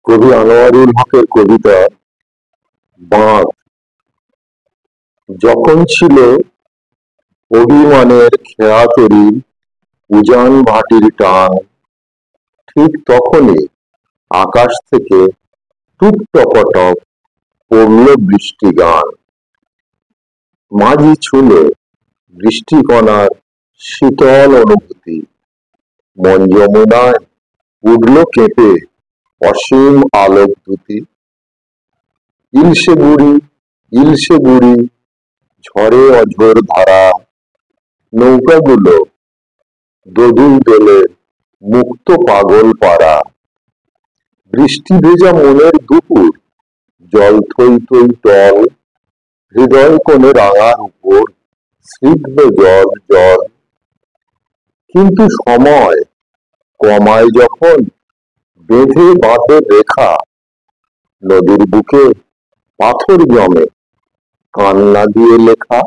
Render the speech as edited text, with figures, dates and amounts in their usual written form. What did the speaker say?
কবি আনোয়ারুল হকের কবিতা বাঁধ। যখন ছিল অভিমানের খেয়া তরীর উজান ভাটির টান, ঠিক তখনই আকাশ থেকে টুপ টপটপ পড়ল বৃষ্টি গান। মাঝি ছুঁলো বৃষ্টিকণার শীতল অনুভূতি, মন যমুনায় উঠল কেঁপে অসীম আলোক দ্যুতি। ইলশে বুড়ি ঝড়ে অঝোর ধারা, নৌকাগুলো দোদুল দোলে মুক্ত পাগল পাড়া। বৃষ্টি ভেজা মনের দুপুর, জল থই থই টল, হৃদয় কোণে রাঙার উপর স্নিগ্ধ জল জল। কিন্তু সময় কমায় যখন, বেঁধে বাঁধের রেখা, নদীর বুকে পাথর জমে কান্না দিয়ে লেখা।